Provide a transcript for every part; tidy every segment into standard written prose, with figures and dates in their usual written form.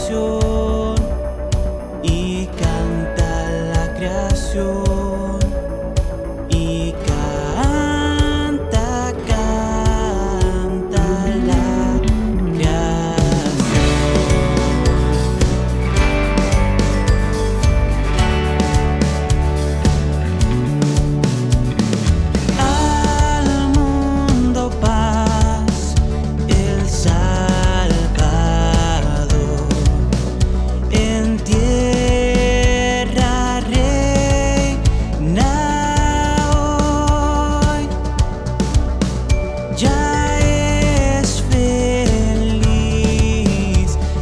adoración y canta la creación y canta, canta la creación. Al mundo paz, el Salvador, en tierra reina hoy. Ya es feliz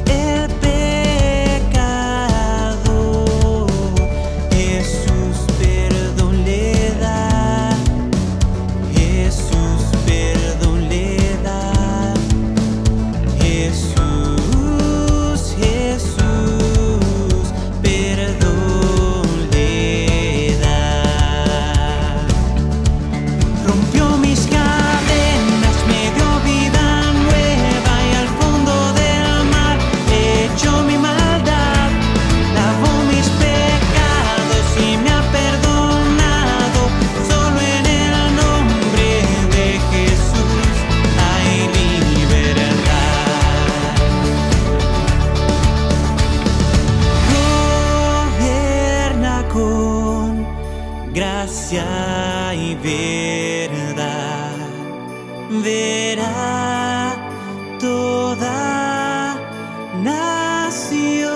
el pecador, Jesús perdón le da, Jesús perdón le da, Jesús, Jesús perdón le da. Rompió mis cadenas, me dio vida nueva y al fondo del mar echó mi maldad, lavó mis pecados y me ha perdonado. Solo en el nombre de Jesús hay libertad. Gobierna con gracia y verdad, verá toda nación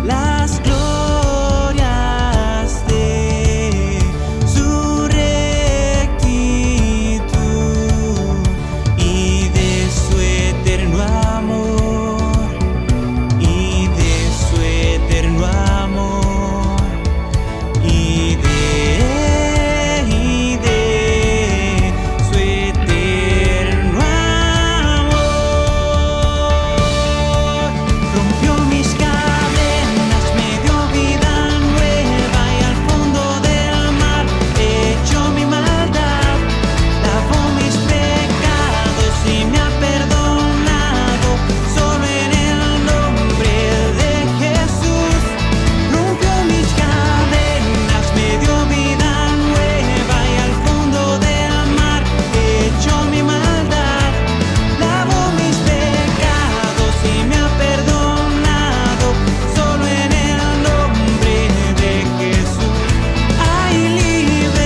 las glorias de su rectitud y de su eterno amor, y de su eterno amor, y de su eterno amor. Rompió mis cadenas, me dio vida nueva y al fondo del mar echó mi maldad, lavó mis pecados y me ha perdonado. Solo en el nombre de Jesús rompió mis cadenas, me dio vida nueva y al fondo del mar echó mi maldad, lavó mis pecados y me ha perdonado. Solo en el nombre de Jesús hay libertad.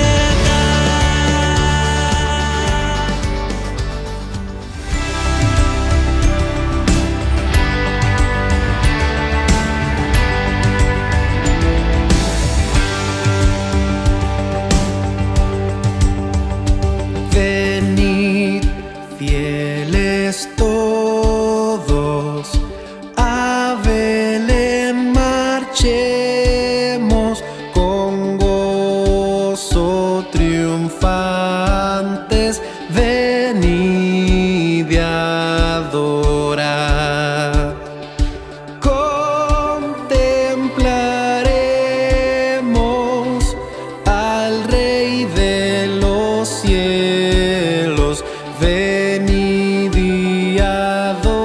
Venid, fieles todos, a Belén marchemos con gozo triunfantes. Venid y adorad. Contemplaremos al Rey de los cielos. Venid y adoremos.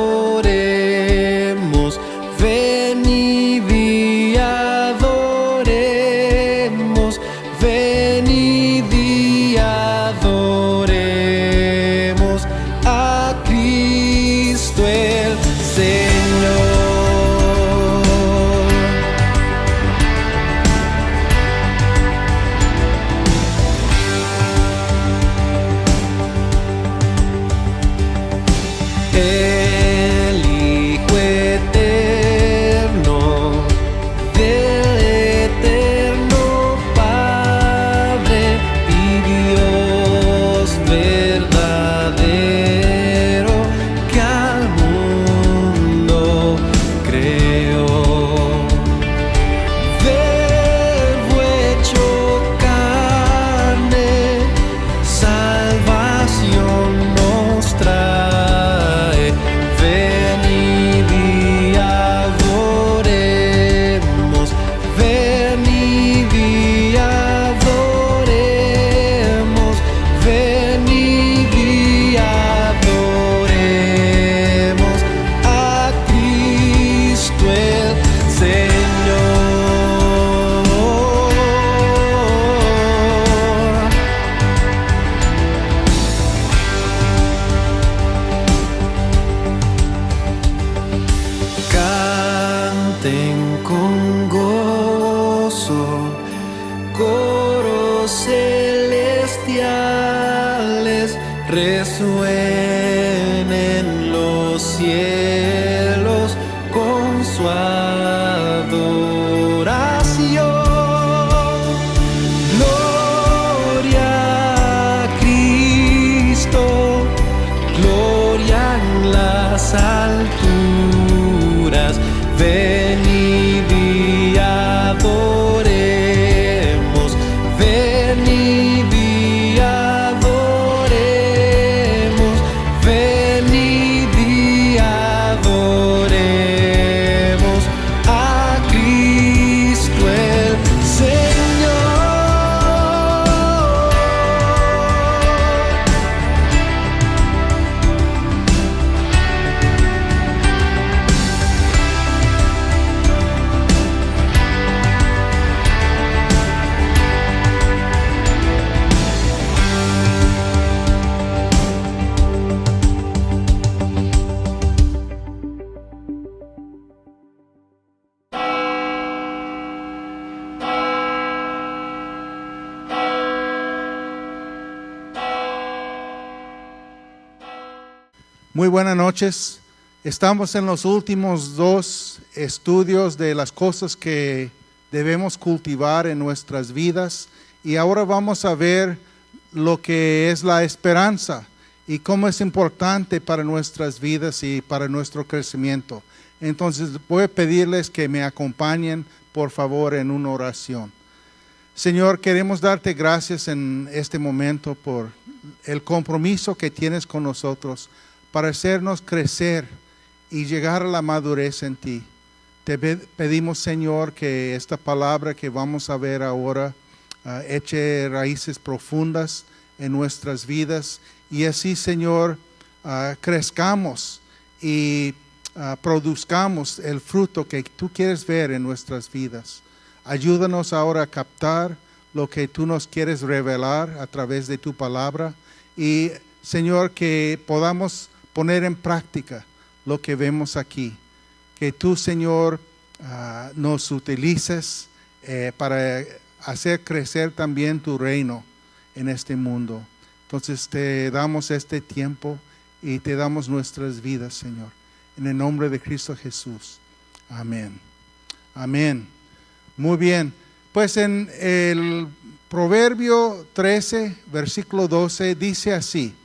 canten con gozo, coros celestiales, resuenen los cielos con su adoración. Gloria a Cristo, gloria en las alturas, venid y adoremos, venid y adoremos, venid y adoremos a Cristo el Señor. Muy buenas noches. Estamos en los últimos 2 estudios de las cosas que debemos cultivar en nuestras vidas y ahora vamos a ver lo que es la esperanza y cómo es importante para nuestras vidas y para nuestro crecimiento. Entonces voy a pedirles que me acompañen por favor en una oración. Señor, queremos darte gracias en este momento por el compromiso que tienes con nosotros para hacernos crecer y llegar a la madurez en ti. Te pedimos, Señor, que esta palabra que vamos a ver ahora eche raíces profundas en nuestras vidas y así, Señor, crezcamos y produzcamos el fruto que tú quieres ver en nuestras vidas. Ayúdanos ahora a captar lo que tú nos quieres revelar a través de tu palabra y, Señor, que podamos poner en práctica lo que vemos aquí. Que tú, Señor, nos utilices para hacer crecer también tu reino en este mundo. Entonces te damos este tiempo y te damos nuestras vidas, Señor. En el nombre de Cristo Jesús. Amén. Amén. Muy bien. Pues en el Proverbio 13, versículo 12, dice así: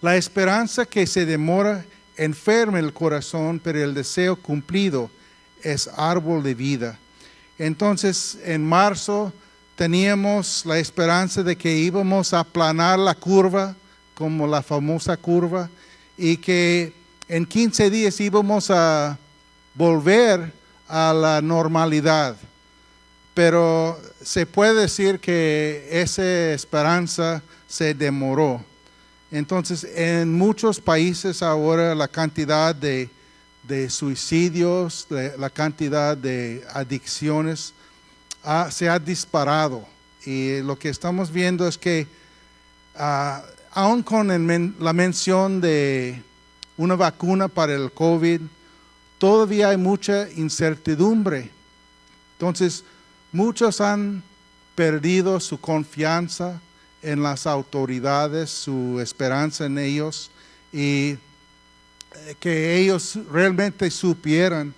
la esperanza que se demora enferma el corazón, pero el deseo cumplido es árbol de vida. Entonces, en marzo teníamos la esperanza de que íbamos a aplanar la curva, como la famosa curva, y que en 15 días íbamos a volver a la normalidad. Pero se puede decir que esa esperanza se demoró. Entonces, en muchos países ahora la cantidad de suicidios, la cantidad de adicciones se ha disparado. Y lo que estamos viendo es que, aun con la mención de una vacuna para el COVID, todavía hay mucha incertidumbre. Entonces, muchos han perdido su confianza en las autoridades, su esperanza en ellos y que ellos realmente supieran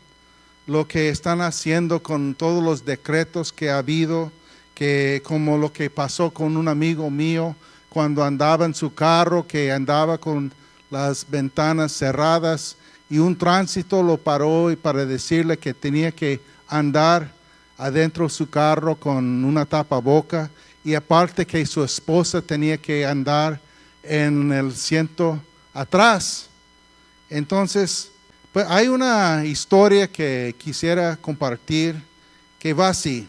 lo que están haciendo con todos los decretos que ha habido, que como lo que pasó con un amigo mío cuando andaba en su carro, que andaba con las ventanas cerradas y un tránsito lo paró y para decirle que tenía que andar adentro de su carro con una tapaboca. Y aparte que su esposa tenía que andar en el asiento atrás. Entonces, pues hay una historia que quisiera compartir que va así.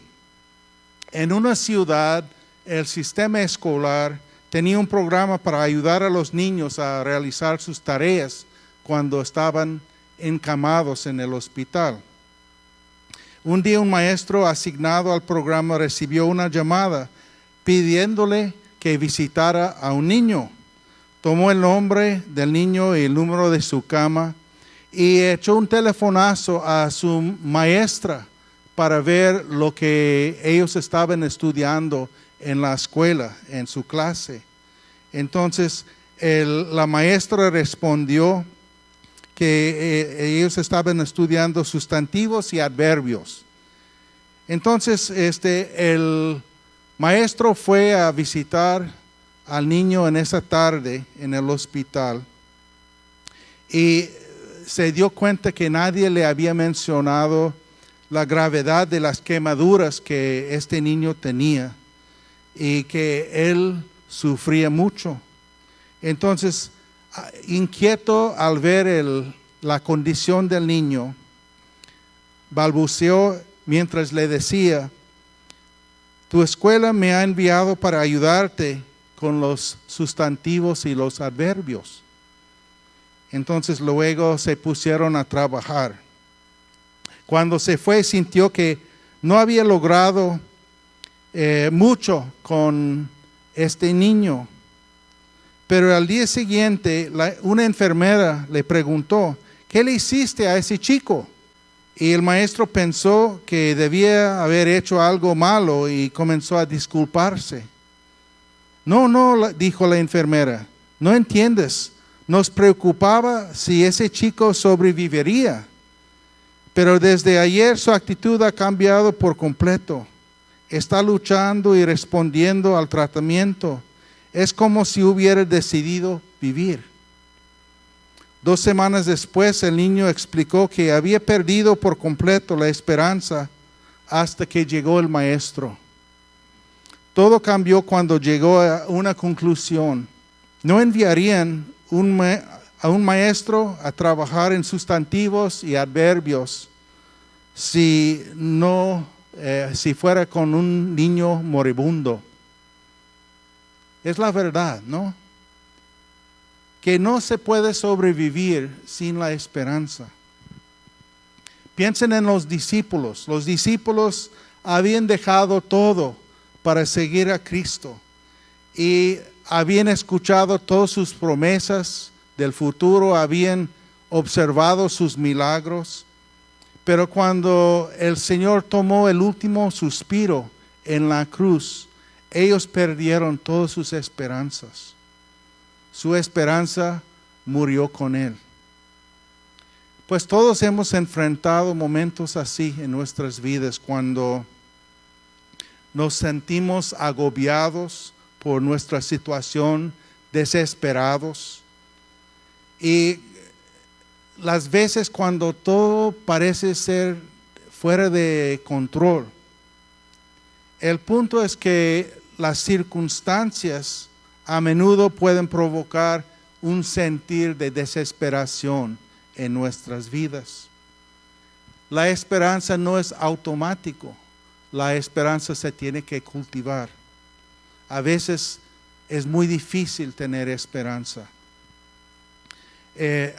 En una ciudad, el sistema escolar tenía un programa para ayudar a los niños a realizar sus tareas cuando estaban encamados en el hospital. Un día un maestro asignado al programa recibió una llamada pidiéndole que visitara a un niño. Tomó el nombre del niño y el número de su cama y echó un telefonazo a su maestra para ver lo que ellos estaban estudiando en la escuela, en su clase. Entonces, la maestra respondió que ellos estaban estudiando sustantivos y adverbios. Entonces, el maestro fue a visitar al niño en esa tarde en el hospital y se dio cuenta que nadie le había mencionado la gravedad de las quemaduras que este niño tenía y que él sufría mucho. Entonces, inquieto al ver la condición del niño, balbuceó mientras le decía: tu escuela me ha enviado para ayudarte con los sustantivos y los adverbios. Entonces luego se pusieron a trabajar. Cuando se fue, sintió que no había logrado mucho con este niño. Pero al día siguiente, una enfermera le preguntó: ¿qué le hiciste a ese chico? Y el maestro pensó que debía haber hecho algo malo y comenzó a disculparse. No, dijo la enfermera, no entiendes. Nos preocupaba si ese chico sobreviviría. Pero desde ayer su actitud ha cambiado por completo. Está luchando y respondiendo al tratamiento. Es como si hubiera decidido vivir. 2 semanas después, el niño explicó que había perdido por completo la esperanza hasta que llegó el maestro. Todo cambió cuando llegó a una conclusión. No enviarían a un maestro a trabajar en sustantivos y adverbios si fuera con un niño moribundo. Es la verdad, ¿no? Que no se puede sobrevivir sin la esperanza. Piensen en los discípulos. Los discípulos habían dejado todo para seguir a Cristo y habían escuchado todas sus promesas del futuro, habían observado sus milagros, pero cuando el Señor tomó el último suspiro en la cruz, ellos perdieron todas sus esperanzas. Su esperanza murió con Él. Pues todos hemos enfrentado momentos así en nuestras vidas, cuando nos sentimos agobiados por nuestra situación, desesperados. Y las veces cuando todo parece ser fuera de control. El punto es que las circunstancias a menudo pueden provocar un sentir de desesperación en nuestras vidas. La esperanza no es automático. La esperanza se tiene que cultivar. A veces es muy difícil tener esperanza.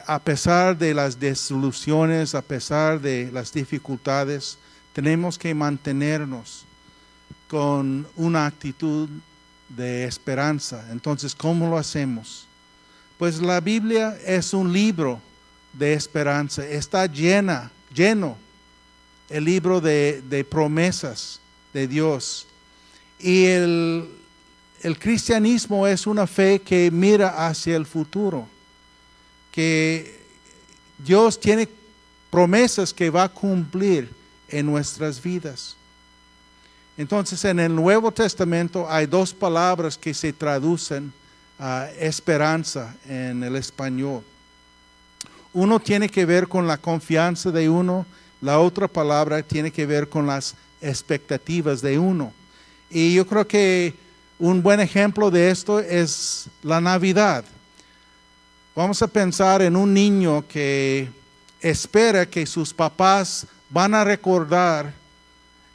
A pesar de las desilusiones, a pesar de las dificultades, tenemos que mantenernos con una actitud de esperanza. Entonces, ¿cómo lo hacemos? Pues la Biblia es un libro de esperanza. Está lleno el libro de promesas de Dios. Y el cristianismo es una fe que mira hacia el futuro, que Dios tiene promesas que va a cumplir en nuestras vidas. Entonces, en el Nuevo Testamento hay 2 palabras que se traducen a esperanza en el español. Uno tiene que ver con la confianza de uno, la otra palabra tiene que ver con las expectativas de uno. Y yo creo que un buen ejemplo de esto es la Navidad. Vamos a pensar en un niño que espera que sus papás van a recordar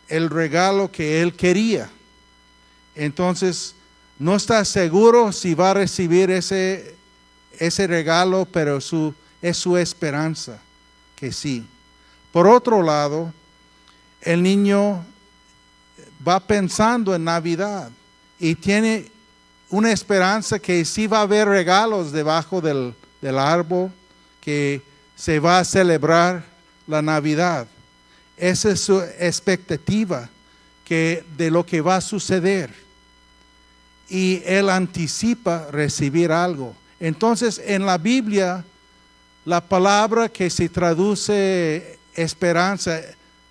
el regalo que él quería. Entonces, no está seguro si va a recibir ese regalo, pero es su esperanza que sí. Por otro lado, el niño va pensando en Navidad y tiene una esperanza que sí va a haber regalos debajo del árbol, que se va a celebrar la Navidad. Esa es su expectativa de lo que va a suceder. Y él anticipa recibir algo. Entonces, en la Biblia, la palabra que se traduce esperanza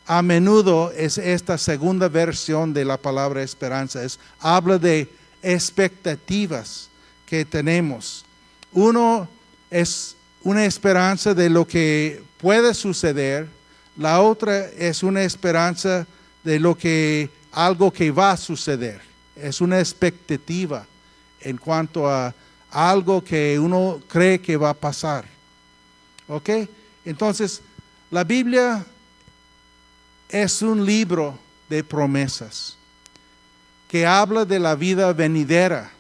a menudo es esta segunda versión de la palabra esperanza. Habla de expectativas que tenemos. Uno es una esperanza de lo que puede suceder. La otra es una esperanza de algo que va a suceder. Es una expectativa en cuanto a algo que uno cree que va a pasar. ¿Ok? Entonces, la Biblia es un libro de promesas que habla de la vida venidera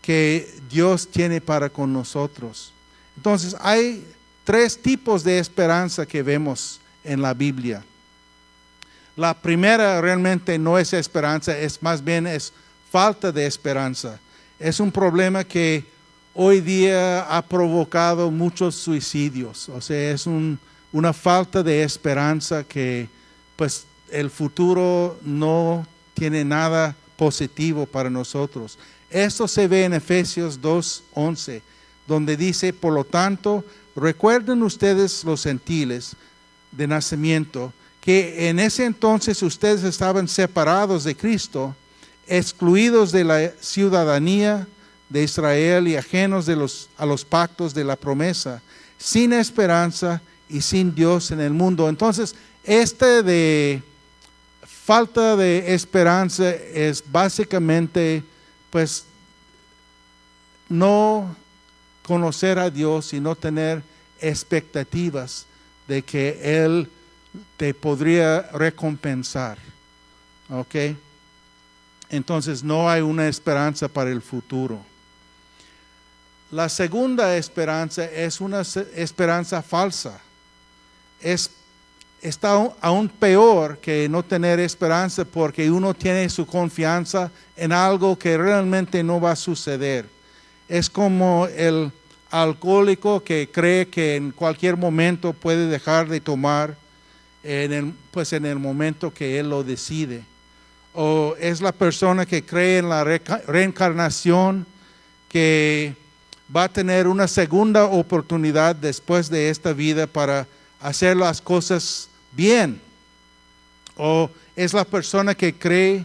que Dios tiene para con nosotros. Entonces, hay 3 tipos de esperanza que vemos en la Biblia. La primera realmente no es esperanza, es más bien falta de esperanza. Es un problema que hoy día ha provocado muchos suicidios. O sea, es una falta de esperanza que pues el futuro no tiene nada positivo para nosotros. Esto se ve en Efesios 2:11, donde dice, por lo tanto, recuerden ustedes los gentiles de nacimiento, que en ese entonces ustedes estaban separados de Cristo, excluidos de la ciudadanía de Israel y ajenos a los pactos de la promesa, sin esperanza y sin Dios en el mundo. Entonces, de falta de esperanza es básicamente, pues, no conocer a Dios y no tener expectativas de que Él te podría recompensar. ¿Ok? Entonces no hay una esperanza para el futuro. La segunda esperanza es una esperanza falsa. Está aún peor que no tener esperanza, porque uno tiene su confianza en algo que realmente no va a suceder. Es como el alcohólico que cree que en cualquier momento puede dejar de tomar en el momento que él lo decide. O es la persona que cree en la reencarnación, que va a tener una segunda oportunidad después de esta vida para hacer las cosas bien. O es la persona que cree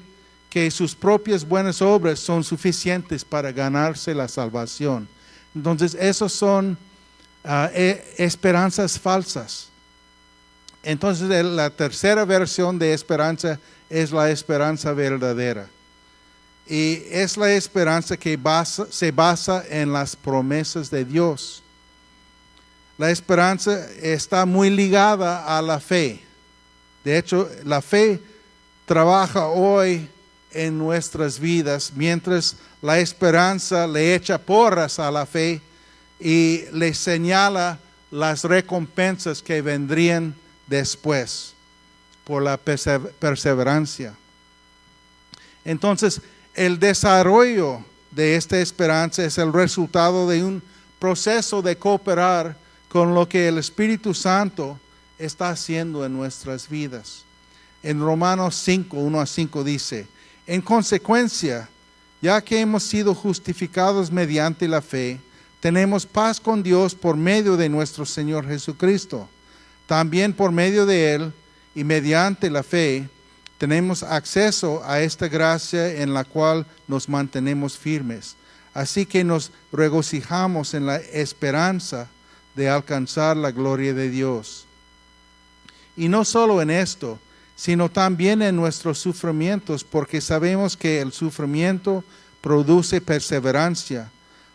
que sus propias buenas obras son suficientes para ganarse la salvación. Entonces, esos son esperanzas falsas. Entonces, la tercera versión de esperanza es la esperanza verdadera. Y es la esperanza que se basa en las promesas de Dios. La esperanza está muy ligada a la fe. De hecho, la fe trabaja hoy en nuestras vidas, mientras la esperanza le echa porras a la fe y le señala las recompensas que vendrían después por la perseverancia. Entonces, el desarrollo de esta esperanza es el resultado de un proceso de cooperar con lo que el Espíritu Santo está haciendo en nuestras vidas. En Romanos 5, 1-5 dice, en consecuencia, ya que hemos sido justificados mediante la fe, tenemos paz con Dios por medio de nuestro Señor Jesucristo. También por medio de Él y mediante la fe, tenemos acceso a esta gracia en la cual nos mantenemos firmes. Así que nos regocijamos en la esperanza de alcanzar la gloria de Dios. Y no solo en esto, sino también en nuestros sufrimientos, porque sabemos que el sufrimiento produce perseverancia.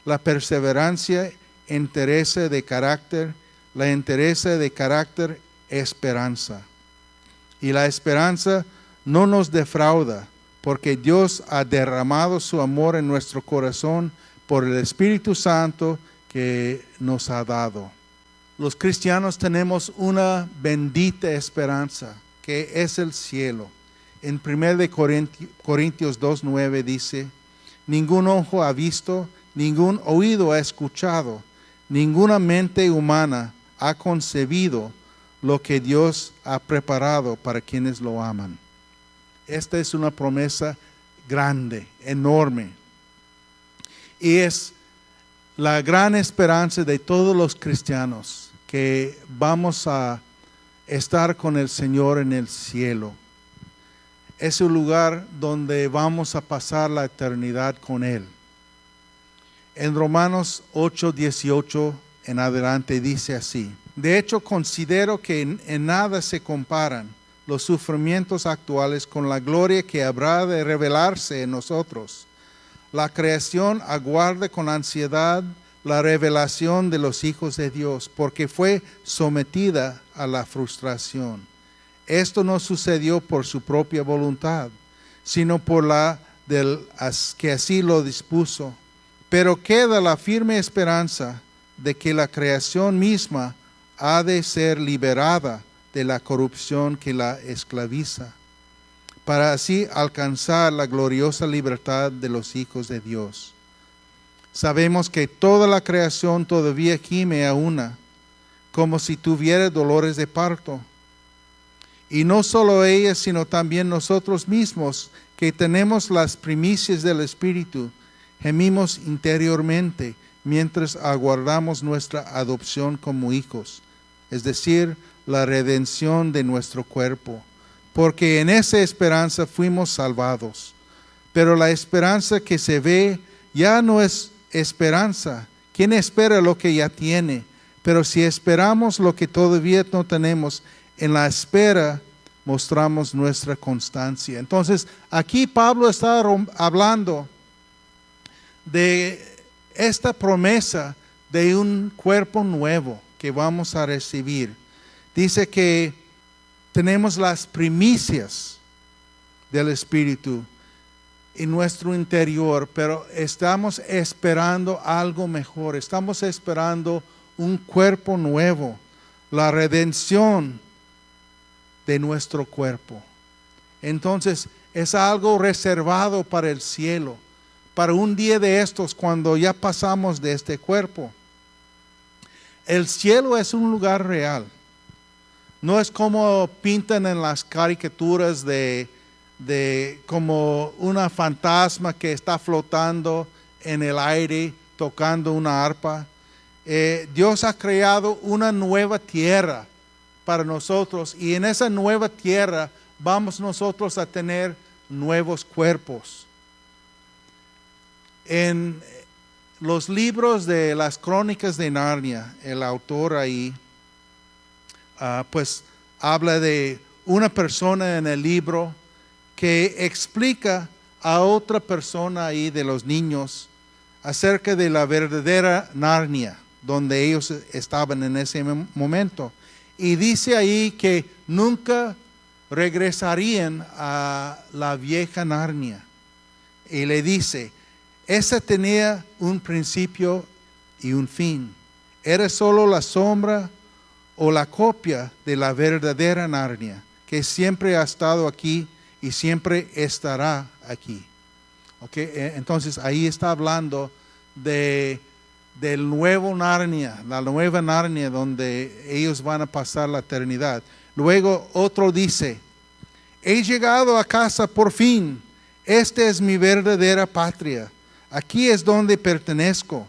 La perseverancia, entereza de carácter, la entereza de carácter, esperanza. Y la esperanza no nos defrauda, porque Dios ha derramado su amor en nuestro corazón por el Espíritu Santo que nos ha dado. Los cristianos tenemos una bendita esperanza, que es el cielo. En 1 Corintios 2:9 dice, ningún ojo ha visto, ningún oído ha escuchado, ninguna mente humana ha concebido lo que Dios ha preparado para quienes lo aman. Esta es una promesa grande, enorme. Y es la gran esperanza de todos los cristianos, que vamos a estar con el Señor en el cielo. Es un lugar donde vamos a pasar la eternidad con Él. En Romanos 8:18 en adelante dice así: de hecho, considero que en nada se comparan los sufrimientos actuales con la gloria que habrá de revelarse en nosotros. La creación aguarda con ansiedad la revelación de los hijos de Dios, porque fue sometida a la frustración. Esto no sucedió por su propia voluntad, sino por la del que así lo dispuso. Pero queda la firme esperanza de que la creación misma ha de ser liberada de la corrupción que la esclaviza, para así alcanzar la gloriosa libertad de los hijos de Dios. Sabemos que toda la creación todavía gime a una, como si tuviera dolores de parto. Y no solo ella, sino también nosotros mismos, que tenemos las primicias del Espíritu, gemimos interiormente mientras aguardamos nuestra adopción como hijos, es decir, la redención de nuestro cuerpo, porque en esa esperanza fuimos salvados. Pero la esperanza que se ve ya no es esperanza. ¿Quién espera lo que ya tiene? Pero si esperamos lo que todavía no tenemos, en la espera mostramos nuestra constancia. Entonces, aquí Pablo está hablando de esta promesa de un cuerpo nuevo que vamos a recibir. Dice que tenemos las primicias del Espíritu en nuestro interior, pero estamos esperando algo mejor. Estamos esperando un cuerpo nuevo, la redención de nuestro cuerpo. Entonces, es algo reservado para el cielo, para un día de estos, cuando ya pasamos de este cuerpo. El cielo es un lugar real. No es como pintan en las caricaturas de como una fantasma que está flotando en el aire tocando una arpa. Dios ha creado una nueva tierra para nosotros, y en esa nueva tierra vamos nosotros a tener nuevos cuerpos. En los libros de las Crónicas de Narnia, el autor ahí pues habla de una persona en el libro que explica a otra persona ahí de los niños acerca de la verdadera Narnia, donde ellos estaban en ese momento. Y dice ahí que nunca regresarían a la vieja Narnia. Y le dice, esa tenía un principio y un fin. Era solo la sombra o la copia de la verdadera Narnia, que siempre ha estado aquí y siempre estará aquí. Okay, entonces ahí está hablando del nuevo Narnia, la nueva Narnia donde ellos van a pasar la eternidad. Luego otro dice, he llegado a casa por fin, esta es mi verdadera patria, aquí es donde pertenezco.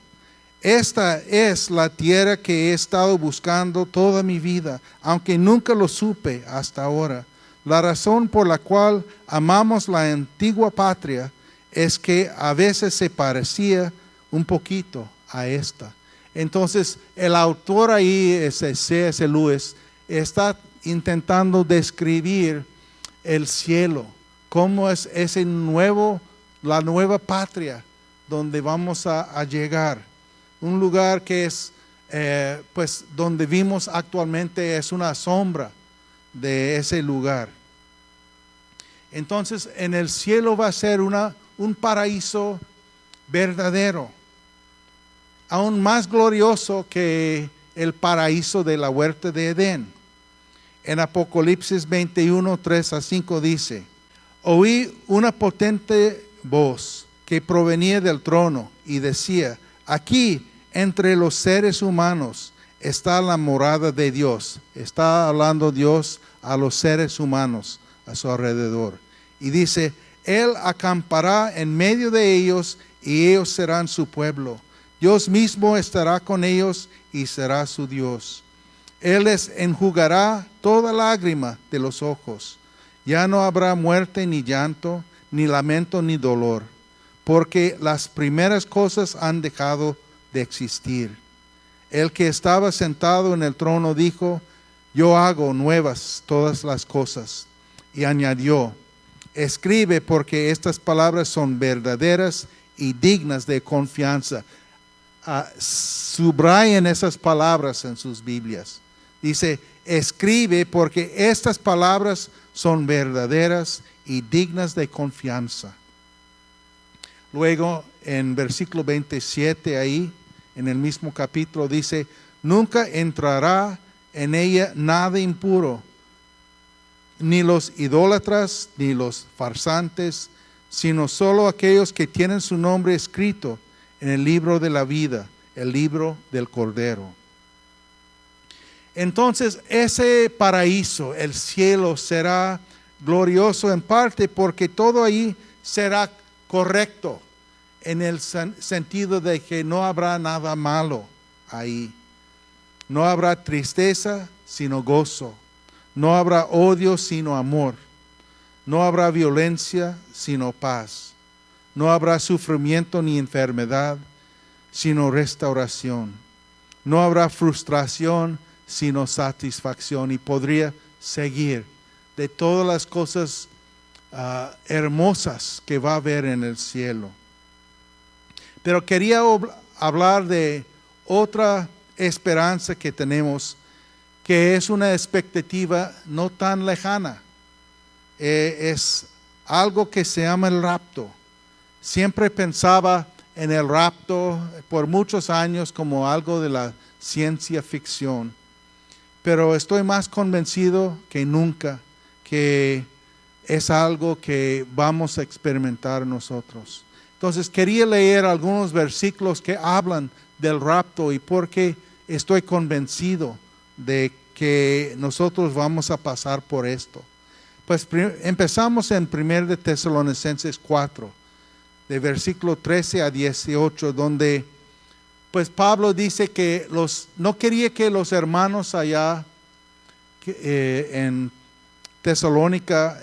Esta es la tierra que he estado buscando toda mi vida, aunque nunca lo supe hasta ahora. La razón por la cual amamos la antigua patria es que a veces se parecía un poquito a esta. Entonces, el autor ahí, C.S. Lewis, está intentando describir el cielo, cómo es la nueva patria donde vamos a llegar. Un lugar que es, pues, donde vimos actualmente es una sombra de ese lugar. Entonces, en el cielo va a ser un paraíso verdadero, aún más glorioso que el paraíso de la huerta de Edén. En Apocalipsis 21, 3-5 dice, oí una potente voz que provenía del trono y decía, aquí entre los seres humanos, está la morada de Dios. Está hablando Dios a los seres humanos a su alrededor. Y dice, Él acampará en medio de ellos y ellos serán su pueblo. Dios mismo estará con ellos y será su Dios. Él les enjugará toda lágrima de los ojos. Ya no habrá muerte, ni llanto, ni lamento, ni dolor, porque las primeras cosas han dejado de existir. El que estaba sentado en el trono dijo, yo hago nuevas todas las cosas. Y añadió, escribe porque estas palabras son verdaderas y dignas de confianza. Subrayen esas palabras en sus Biblias. Dice, escribe porque estas palabras son verdaderas y dignas de confianza. Luego en versículo 27 ahí, en el mismo capítulo dice, nunca entrará en ella nada impuro, ni los idólatras, ni los farsantes, sino solo aquellos que tienen su nombre escrito en el libro de la vida, el libro del Cordero. Entonces ese paraíso, el cielo, será glorioso en parte porque todo ahí será correcto, en el sentido de que no habrá nada malo ahí. No habrá tristeza, sino gozo. No habrá odio, sino amor. No habrá violencia, sino paz. No habrá sufrimiento ni enfermedad, sino restauración. No habrá frustración, sino satisfacción. Y podría seguir de todas las cosas hermosas que va a haber en el cielo. Pero quería hablar de otra esperanza que tenemos, que es una expectativa no tan lejana. Es algo que se llama el rapto. Siempre pensaba en el rapto por muchos años como algo de la ciencia ficción, pero estoy más convencido que nunca que es algo que vamos a experimentar nosotros. Entonces quería leer algunos versículos que hablan del rapto y por qué estoy convencido de que nosotros vamos a pasar por esto. Pues empezamos en 1 de Tesalonicenses 4, de versículo 13 a 18, donde pues Pablo dice que no quería que los hermanos allá en Tesalónica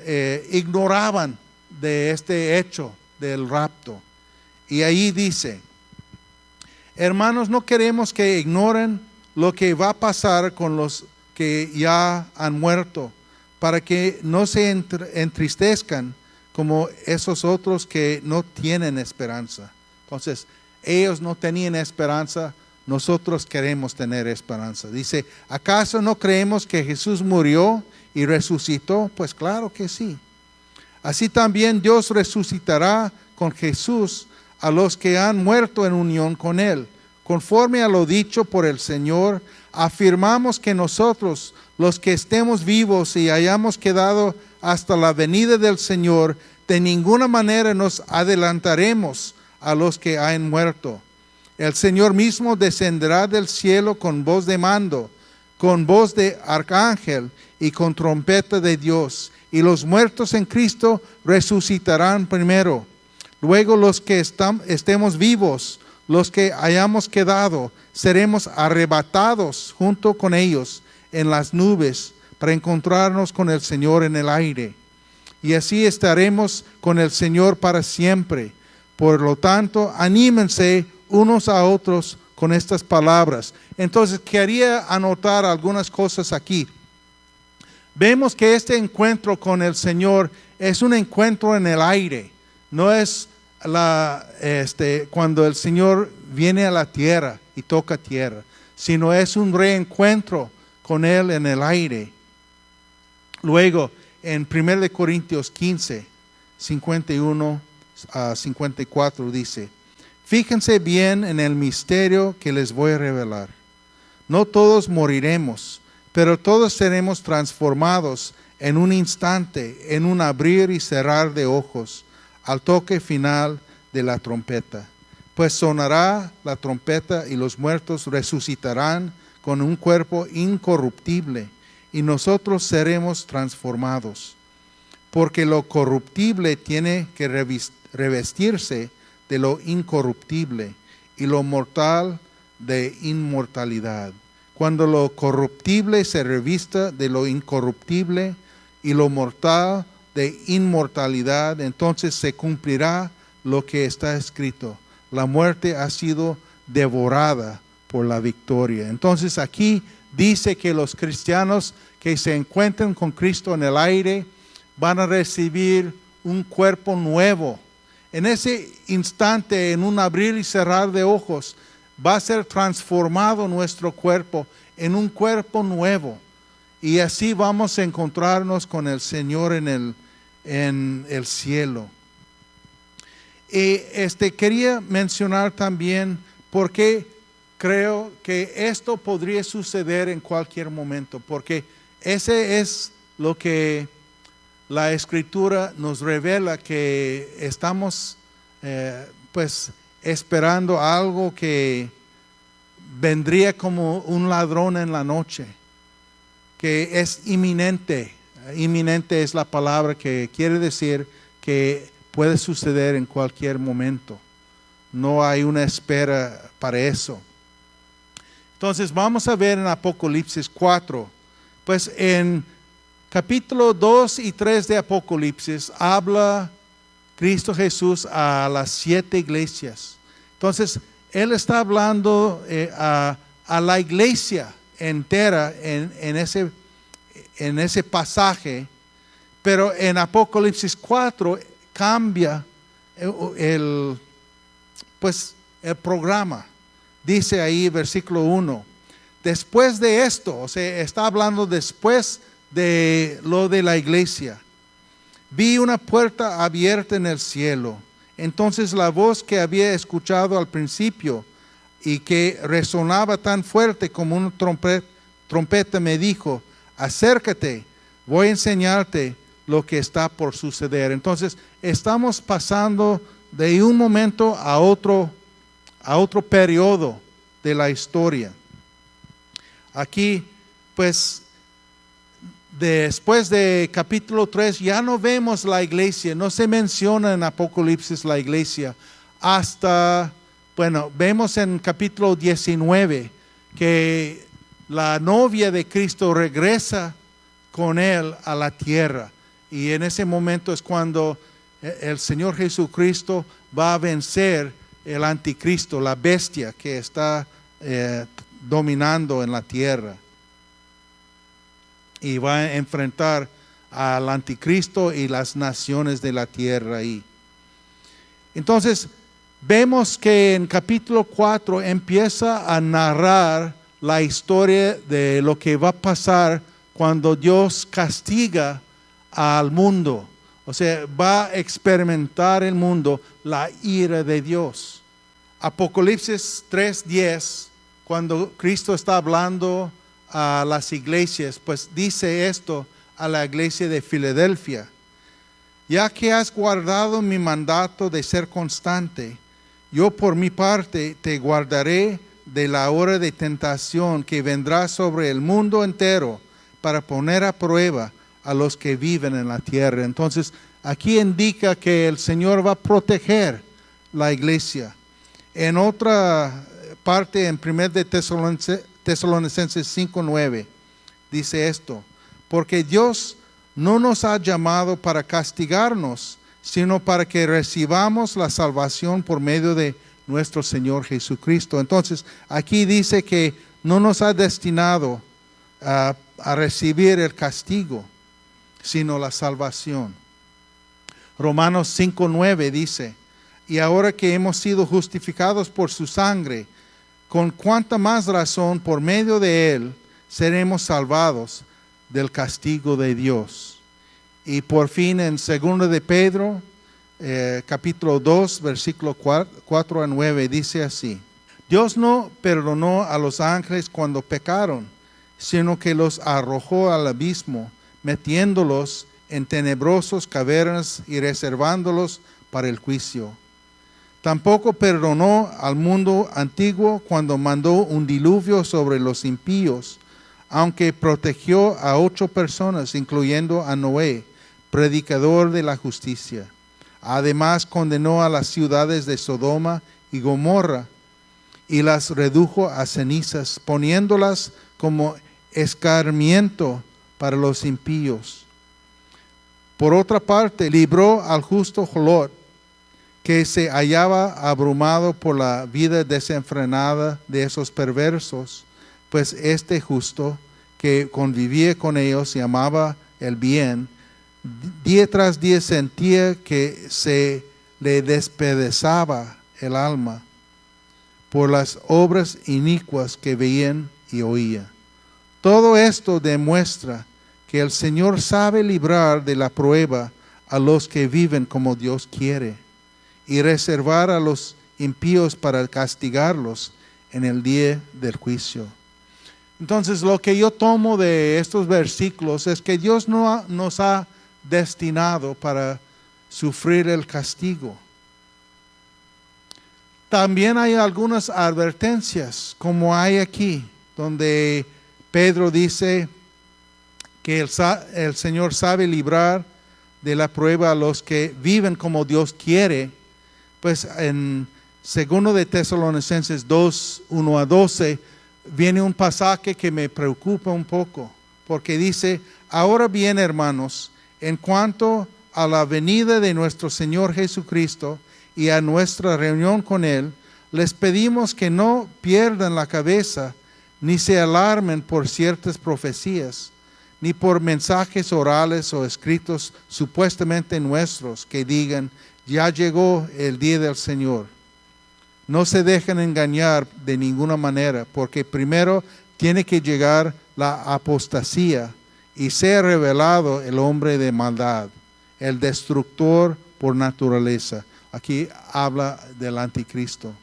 ignoraban de este hecho del rapto. Y ahí dice, hermanos, no queremos que ignoren lo que va a pasar con los que ya han muerto, para que no se entristezcan como esos otros que no tienen esperanza. Entonces, ellos no tenían esperanza, nosotros queremos tener esperanza. Dice, ¿acaso no creemos que Jesús murió y resucitó? Pues claro que sí. Así también Dios resucitará con Jesús a los que han muerto en unión con Él. Conforme a lo dicho por el Señor, afirmamos que nosotros, los que estemos vivos y hayamos quedado hasta la venida del Señor, de ninguna manera nos adelantaremos a los que han muerto. El Señor mismo descenderá del cielo con voz de mando, con voz de arcángel y con trompeta de Dios, y los muertos en Cristo resucitarán primero. Luego los que estemos vivos, los que hayamos quedado, seremos arrebatados junto con ellos en las nubes para encontrarnos con el Señor en el aire. Y así estaremos con el Señor para siempre. Por lo tanto, anímense unos a otros con estas palabras. Entonces, quería anotar algunas cosas aquí. Vemos que este encuentro con el Señor es un encuentro en el aire. No es cuando el Señor viene a la tierra y toca tierra, sino es un reencuentro con Él en el aire. Luego, en 1 Corintios 15, 51 a 54 dice, fíjense bien en el misterio que les voy a revelar. No todos moriremos, pero todos seremos transformados en un instante, en un abrir y cerrar de ojos, al toque final de la trompeta. Pues sonará la trompeta y los muertos resucitarán con un cuerpo incorruptible, y nosotros seremos transformados. Porque lo corruptible tiene que revestirse de lo incorruptible, y lo mortal de inmortalidad. Cuando lo corruptible se revista de lo incorruptible y lo mortal de inmortalidad, entonces se cumplirá lo que está escrito: la muerte ha sido devorada por la victoria. Entonces aquí dice que los cristianos que se encuentren con Cristo en el aire van a recibir un cuerpo nuevo. En ese instante, en un abrir y cerrar de ojos, va a ser transformado nuestro cuerpo en un cuerpo nuevo. Y así vamos a encontrarnos con el Señor en el cielo. Y quería mencionar también por qué creo que esto podría suceder en cualquier momento, porque ese es lo que la Escritura nos revela, que estamos pues esperando algo que vendría como un ladrón en la noche, que es inminente. Inminente es la palabra que quiere decir que puede suceder en cualquier momento. No hay una espera para eso. Entonces vamos a ver en Apocalipsis 4. Pues en capítulo 2 y 3 de Apocalipsis habla Cristo Jesús a las 7 iglesias. Entonces Él está hablando a la iglesia entera en ese pasaje, pero en Apocalipsis 4 cambia el programa. Dice ahí versículo 1, después de esto, o sea, está hablando después de lo de la iglesia, vi una puerta abierta en el cielo. Entonces la voz que había escuchado al principio y que resonaba tan fuerte como una trompeta me dijo: acércate, voy a enseñarte lo que está por suceder. Entonces estamos pasando de un momento a otro periodo de la historia. Aquí, pues, después de capítulo 3 ya no vemos la iglesia, no se menciona en Apocalipsis la iglesia, hasta, vemos en capítulo 19 que la novia de Cristo regresa con Él a la tierra, y en ese momento es cuando el Señor Jesucristo va a vencer el anticristo, la bestia que está dominando en la tierra, y va a enfrentar al anticristo y las naciones de la tierra ahí. Entonces vemos que en capítulo 4 empieza a narrar la historia de lo que va a pasar cuando Dios castiga al mundo. O sea, va a experimentar el mundo la ira de Dios. Apocalipsis 3:10, cuando Cristo está hablando a las iglesias, pues dice esto a la iglesia de Filadelfia: ya que has guardado mi mandato de ser constante, yo por mi parte te guardaré de la hora de tentación que vendrá sobre el mundo entero para poner a prueba a los que viven en la tierra. Entonces aquí indica que el Señor va a proteger la iglesia. En otra parte, en 1 de Tesalonicenses 5:9, dice esto: porque Dios no nos ha llamado para castigarnos, sino para que recibamos la salvación por medio de nuestro Señor Jesucristo. Entonces aquí dice que no nos ha destinado a recibir el castigo, sino la salvación. Romanos 5:9 dice: y ahora que hemos sido justificados por su sangre, con cuánta más razón por medio de él seremos salvados del castigo de Dios. Y por fin en 2 de Pedro, capítulo 2, versículo 4 a 9, dice así: Dios no perdonó a los ángeles cuando pecaron, sino que los arrojó al abismo, metiéndolos en tenebrosas cavernas y reservándolos para el juicio. Tampoco perdonó al mundo antiguo cuando mandó un diluvio sobre los impíos, aunque protegió a 8 personas, incluyendo a Noé, predicador de la justicia. Además, condenó a las ciudades de Sodoma y Gomorra y las redujo a cenizas, poniéndolas como escarmiento para los impíos. Por otra parte, libró al justo Lot, que se hallaba abrumado por la vida desenfrenada de esos perversos, pues este justo que convivía con ellos y amaba el bien, día tras día sentía que se le despedazaba el alma por las obras inicuas que veían y oía. Todo esto demuestra que el Señor sabe librar de la prueba a los que viven como Dios quiere y reservar a los impíos para castigarlos en el día del juicio. Entonces, lo que yo tomo de estos versículos es que Dios no nos ha destinado para sufrir el castigo. También hay algunas advertencias, como hay aquí, donde Pedro dice que el Señor sabe librar de la prueba a los que viven como Dios quiere. Pues en 2 de Tesalonicenses 2, 1 a 12, viene un pasaje que me preocupa un poco, porque dice: ahora bien, hermanos, en cuanto a la venida de nuestro Señor Jesucristo y a nuestra reunión con Él, les pedimos que no pierdan la cabeza, ni se alarmen por ciertas profecías, ni por mensajes orales o escritos supuestamente nuestros que digan: ya llegó el día del Señor. No se dejen engañar de ninguna manera, porque primero tiene que llegar la apostasía y ser revelado el hombre de maldad, el destructor por naturaleza. Aquí habla del anticristo.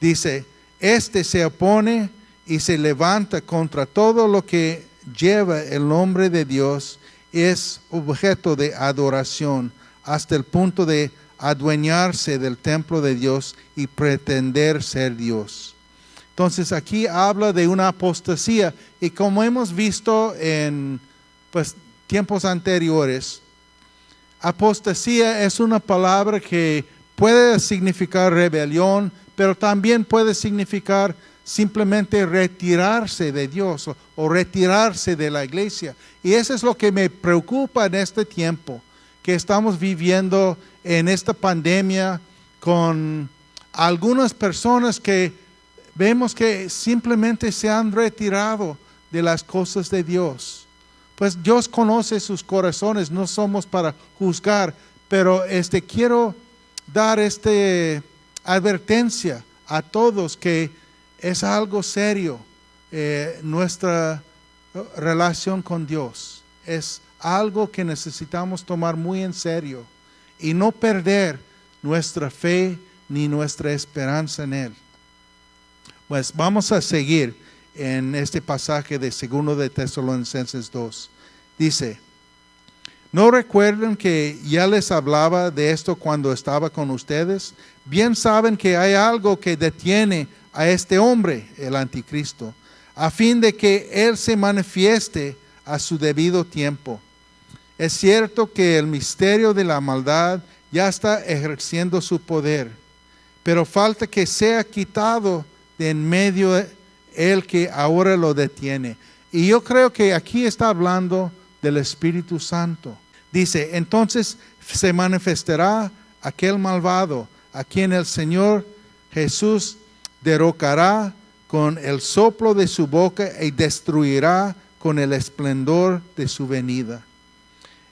Dice: este se opone y se levanta contra todo lo que lleva el nombre de Dios, es objeto de adoración, hasta el punto de adueñarse del templo de Dios y pretender ser Dios. Entonces aquí habla de una apostasía, y como hemos visto en tiempos anteriores, apostasía es una palabra que puede significar rebelión, pero también puede significar simplemente retirarse de Dios o retirarse de la iglesia. Y eso es lo que me preocupa en este tiempo que estamos viviendo, en esta pandemia, con algunas personas que vemos que simplemente se han retirado de las cosas de Dios. Pues Dios conoce sus corazones, no somos para juzgar, pero quiero dar advertencia a todos que es algo serio. Nuestra relación con Dios es algo que necesitamos tomar muy en serio y no perder nuestra fe ni nuestra esperanza en Él. Pues vamos a seguir en este pasaje de 2 de Tesalonicenses 2. Dice: ¿no recuerdan que ya les hablaba de esto cuando estaba con ustedes? Bien saben que hay algo que detiene a este hombre, el anticristo, a fin de que Él se manifieste a su debido tiempo. Es cierto que el misterio de la maldad ya está ejerciendo su poder, pero falta que sea quitado de en medio el que ahora lo detiene. Y yo creo que aquí está hablando del Espíritu Santo. Dice: entonces se manifestará aquel malvado, a quien el Señor Jesús derrocará con el soplo de su boca y destruirá con el esplendor de su venida.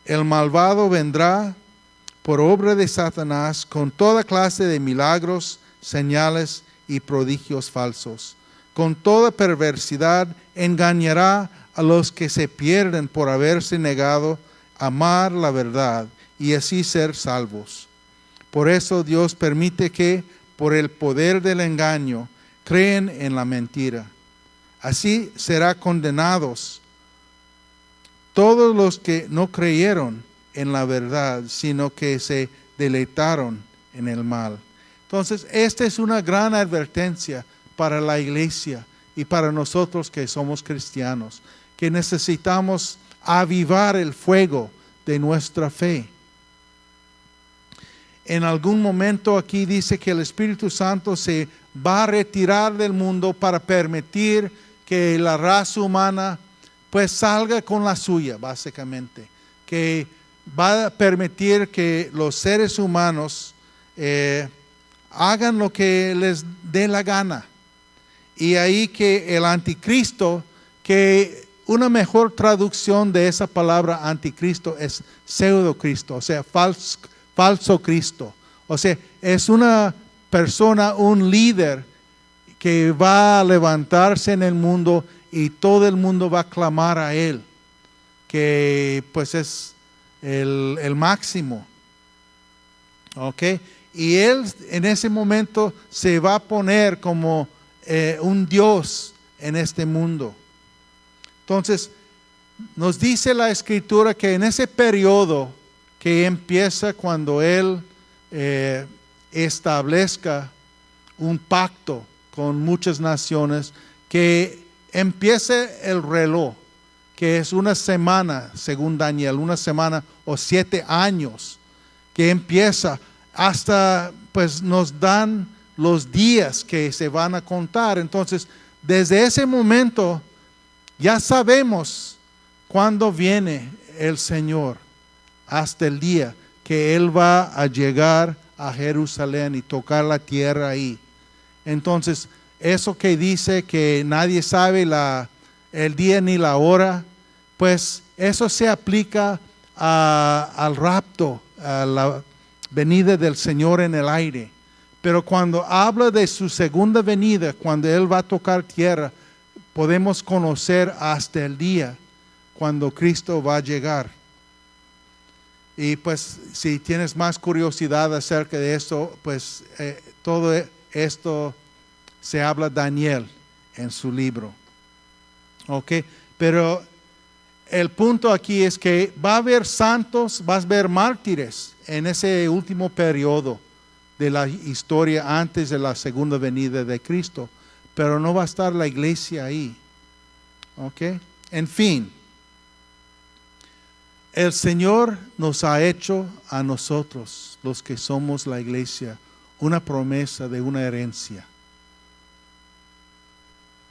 El malvado vendrá por obra de Satanás con toda clase de milagros, señales y prodigios falsos. Con toda perversidad engañará a los que se pierden por haberse negado a amar la verdad y así ser salvos. Por eso Dios permite que, por el poder del engaño, creen en la mentira. Así serán condenados todos los que no creyeron en la verdad, sino que se deleitaron en el mal. Entonces, esta es una gran advertencia para la iglesia y para nosotros que somos cristianos, que necesitamos avivar el fuego de nuestra fe. En algún momento aquí dice que el Espíritu Santo se va a retirar del mundo para permitir que la raza humana pues salga con la suya, básicamente. Que va a permitir que los seres humanos hagan lo que les dé la gana. Y ahí que el anticristo, que una mejor traducción de esa palabra anticristo es pseudocristo, o sea, falso Cristo. O sea, es una persona, un líder que va a levantarse en el mundo y todo el mundo va a clamar a él, que pues es el máximo. ¿Ok? Y él en ese momento se va a poner como un Dios en este mundo. Entonces, nos dice la Escritura que en ese periodo que empieza cuando Él establezca un pacto con muchas naciones, que empiece el reloj, que es una semana, según Daniel, una semana o 7 años, que empieza hasta, pues nos dan los días que se van a contar. Entonces, desde ese momento, ya sabemos cuándo viene el Señor, hasta el día que Él va a llegar a Jerusalén y tocar la tierra ahí. Entonces, eso que dice que nadie sabe el día ni la hora, pues eso se aplica al rapto, a la venida del Señor en el aire. Pero cuando habla de su segunda venida, cuando Él va a tocar tierra, podemos conocer hasta el día cuando Cristo va a llegar. Y pues si tienes más curiosidad acerca de esto, pues todo esto se habla Daniel en su libro. ¿Ok? Pero el punto aquí es que va a haber santos, va a haber mártires en ese último periodo de la historia antes de la segunda venida de Cristo. Pero no va a estar la iglesia ahí. ¿Ok? En fin, el Señor nos ha hecho a nosotros, los que somos la iglesia, una promesa de una herencia.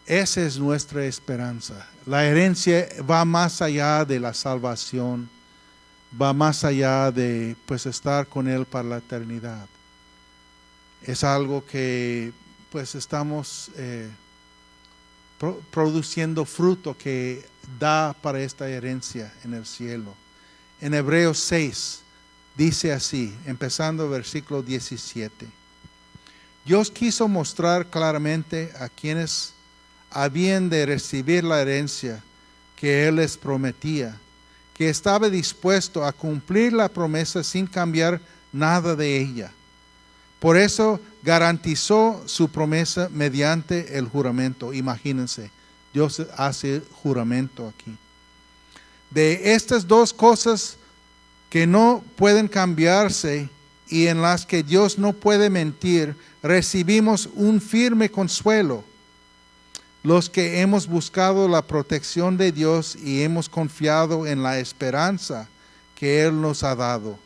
Esa es nuestra esperanza. La herencia va más allá de la salvación, va más allá de pues estar con Él para la eternidad. Es algo que pues estamos produciendo fruto que da para esta herencia en el cielo. En Hebreos 6 dice así, empezando versículo 17. Dios quiso mostrar claramente a quienes habían de recibir la herencia que Él les prometía, que estaba dispuesto a cumplir la promesa sin cambiar nada de ella. Por eso garantizó su promesa mediante el juramento. Imagínense, Dios hace juramento aquí. De estas dos cosas que no pueden cambiarse y en las que Dios no puede mentir, recibimos un firme consuelo. Los que hemos buscado la protección de Dios y hemos confiado en la esperanza que Él nos ha dado.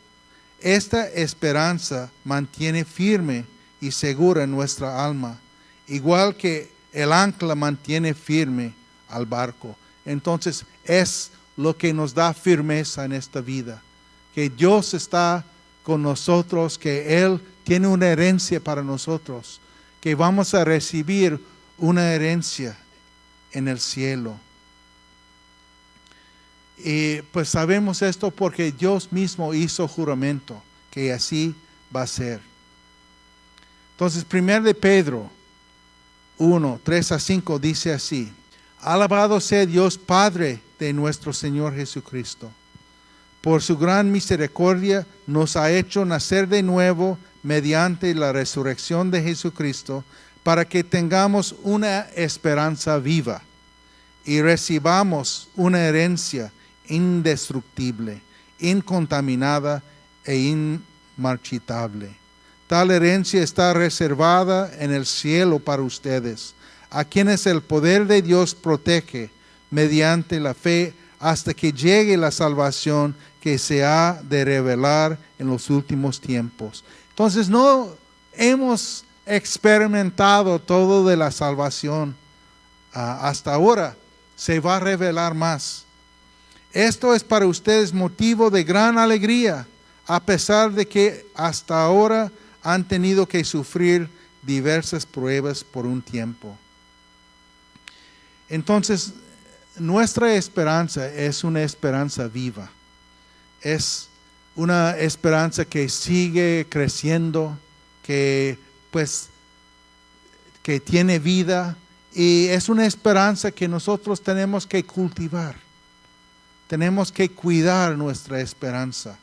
Esta esperanza mantiene firme y segura nuestra alma, igual que el ancla mantiene firme al barco. Entonces es lo que nos da firmeza en esta vida, que Dios está con nosotros, que Él tiene una herencia para nosotros, que vamos a recibir una herencia en el cielo. Y pues sabemos esto porque Dios mismo hizo juramento que así va a ser. Entonces, 1 de Pedro 1, 3-5 dice así: Alabado sea Dios Padre de nuestro Señor Jesucristo. Por su gran misericordia nos ha hecho nacer de nuevo mediante la resurrección de Jesucristo, para que tengamos una esperanza viva y recibamos una herencia indestructible, incontaminada e inmarchitable. Tal herencia está reservada en el cielo para ustedes, a quienes el poder de Dios protege mediante la fe hasta que llegue la salvación que se ha de revelar en los últimos tiempos. Entonces no hemos experimentado todo de la salvación hasta ahora. Se va a revelar más. Esto es para ustedes motivo de gran alegría, a pesar de que hasta ahora han tenido que sufrir diversas pruebas por un tiempo. Entonces, nuestra esperanza es una esperanza viva. Es una esperanza que sigue creciendo, que tiene vida, y es una esperanza que nosotros tenemos que cultivar. Tenemos que cuidar nuestra esperanza.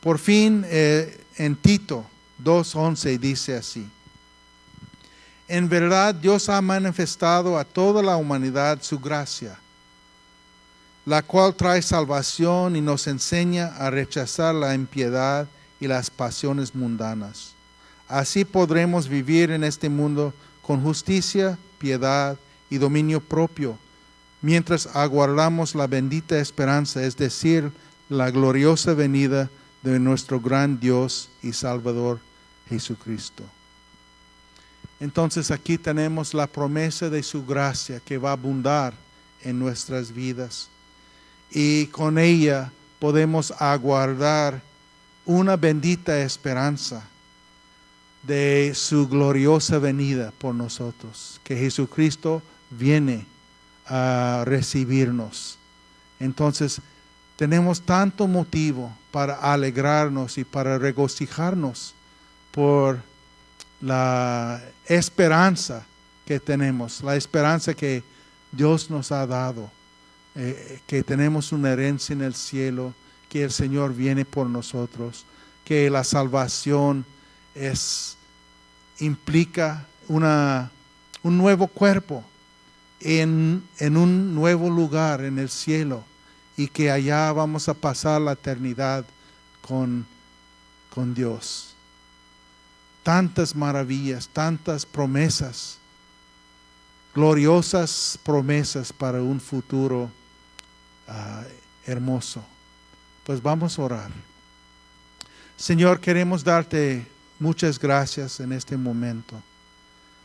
Por fin, en Tito 2:11 dice así: en verdad Dios ha manifestado a toda la humanidad su gracia, la cual trae salvación y nos enseña a rechazar la impiedad y las pasiones mundanas. Así podremos vivir en este mundo con justicia, piedad y dominio propio, mientras aguardamos la bendita esperanza, es decir, la gloriosa venida de nuestro gran Dios y Salvador Jesucristo. Entonces aquí tenemos la promesa de su gracia que va a abundar en nuestras vidas, y con ella podemos aguardar una bendita esperanza de su gloriosa venida por nosotros, que Jesucristo viene a recibirnos. Entonces tenemos tanto motivo para alegrarnos y para regocijarnos por la esperanza que tenemos, la esperanza que Dios nos ha dado, que tenemos una herencia en el cielo, que el Señor viene por nosotros, que la salvación implica un nuevo cuerpo en un nuevo lugar en el cielo, y que allá vamos a pasar la eternidad con Dios. Tantas maravillas, tantas promesas, gloriosas promesas para un futuro hermoso. Pues vamos a orar. Señor, queremos darte muchas gracias en este momento.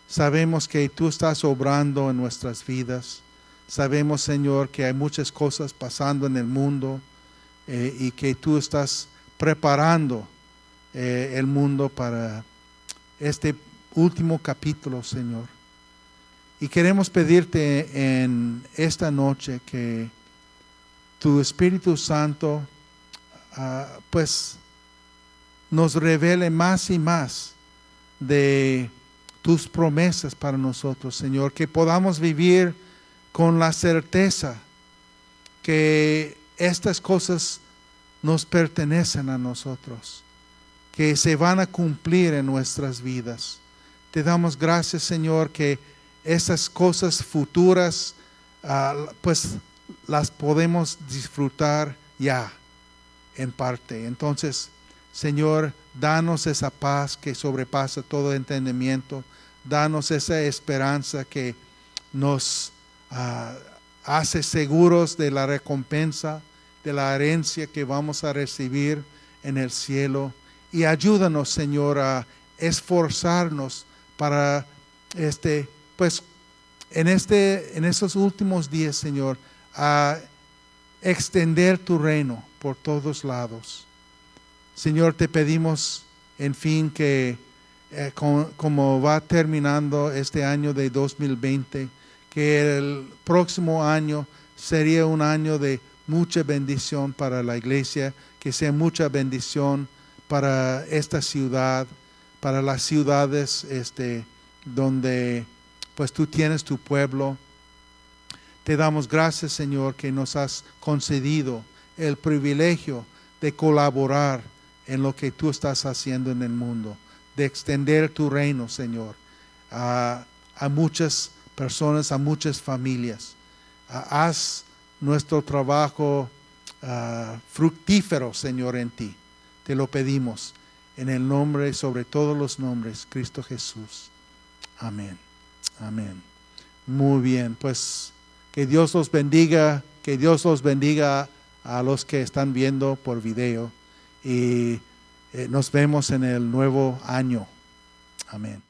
Sabemos que tú estás obrando en nuestras vidas. Sabemos, Señor, que hay muchas cosas pasando en el mundo, y que tú estás preparando el mundo para este último capítulo, Señor. Y queremos pedirte en esta noche que tu Espíritu Santo nos revele más y más de tus promesas para nosotros, Señor, que podamos vivir con la certeza que estas cosas nos pertenecen a nosotros, que se van a cumplir en nuestras vidas. Te damos gracias, Señor, que esas cosas futuras las podemos disfrutar ya en parte. Entonces, Señor, danos esa paz que sobrepasa todo entendimiento. Danos esa esperanza que nos hace seguros de la recompensa, de la herencia que vamos a recibir en el cielo. Y ayúdanos, Señor, a esforzarnos para en estos últimos días, Señor, a extender tu reino por todos lados. Señor, te pedimos, en fin, que como va terminando este año de 2020, que el próximo año sería un año de mucha bendición para la iglesia, que sea mucha bendición para esta ciudad, para las ciudades donde pues tú tienes tu pueblo. Te damos gracias, Señor, que nos has concedido el privilegio de colaborar en lo que tú estás haciendo en el mundo, de extender tu reino, Señor, a muchas personas, a muchas familias. Haz nuestro trabajo fructífero, Señor, en ti. Te lo pedimos en el nombre sobre todos los nombres, Cristo Jesús. Amén. Amén. Muy bien, pues que Dios los bendiga, que Dios los bendiga a los que están viendo por video y nos vemos en el nuevo año. Amén.